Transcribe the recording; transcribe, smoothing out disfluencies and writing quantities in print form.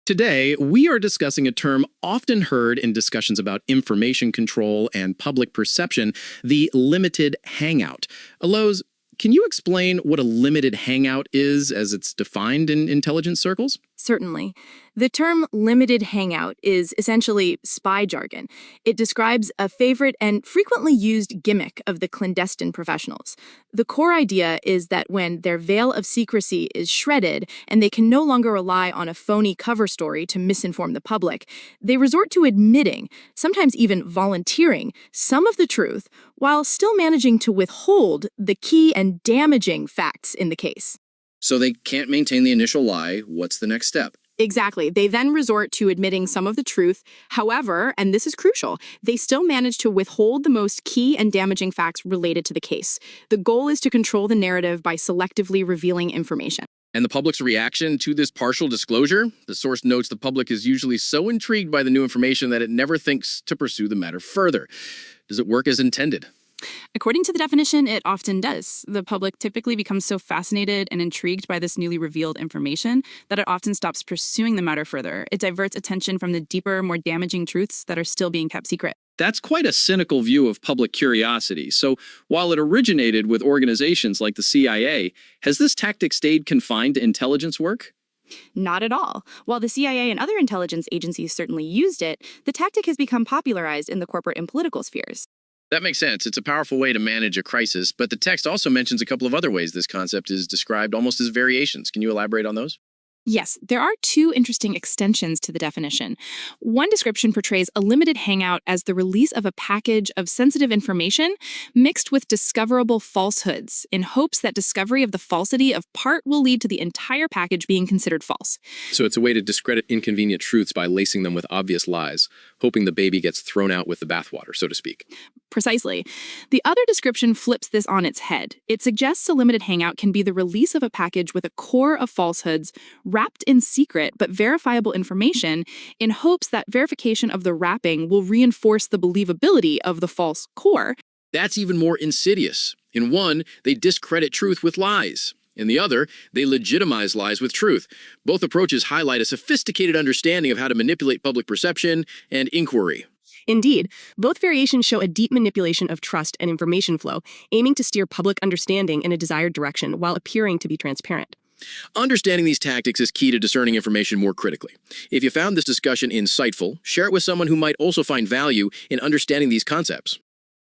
Today, we are discussing a term often heard in discussions about information control and public perception, the limited hangout. Aloes, can you explain what a limited hangout is as it's defined in intelligence circles? Certainly. The term limited hangout is essentially spy jargon. It describes a favorite and frequently used gimmick of the clandestine professionals. The core idea is that when their veil of secrecy is shredded and they can no longer rely on a phony cover story to misinform the public, they resort to admitting, sometimes even volunteering, some of the truth while still managing to withhold the key and damaging facts in the case. So they can't maintain the initial lie. What's the next step? Exactly. They then resort to admitting some of the truth. However, and this is crucial, they still manage to withhold the most key and damaging facts related to the case. The goal is to control the narrative by selectively revealing information. And the public's reaction to this partial disclosure? The source notes the public is usually so intrigued by the new information that it never thinks to pursue the matter further. Does it work as intended? According to the definition, it often does. The public typically becomes so fascinated and intrigued by this newly revealed information that it often stops pursuing the matter further. It diverts attention from the deeper, more damaging truths that are still being kept secret. That's quite a cynical view of public curiosity. So while it originated with organizations like the CIA, has this tactic stayed confined to intelligence work? Not at all. While the CIA and other intelligence agencies certainly used it, the tactic has become popularized in the corporate and political spheres. That makes sense. It's a powerful way to manage a crisis, but the text also mentions a couple of other ways this concept is described almost as variations. Can you elaborate on those? Yes, there are two interesting extensions to the definition. One description portrays a limited hangout as the release of a package of sensitive information mixed with discoverable falsehoods in hopes that discovery of the falsity of part will lead to the entire package being considered false. So it's a way to discredit inconvenient truths by lacing them with obvious lies, hoping the baby gets thrown out with the bathwater, so to speak. Precisely. The other description flips this on its head. It suggests a limited hangout can be the release of a package with a core of falsehoods wrapped in secret but verifiable information in hopes that verification of the wrapping will reinforce the believability of the false core. That's even more insidious. In one, they discredit truth with lies. In the other, they legitimize lies with truth. Both approaches highlight a sophisticated understanding of how to manipulate public perception and inquiry. Indeed, both variations show a deep manipulation of trust and information flow, aiming to steer public understanding in a desired direction while appearing to be transparent. Understanding these tactics is key to discerning information more critically. If you found this discussion insightful, share it with someone who might also find value in understanding these concepts.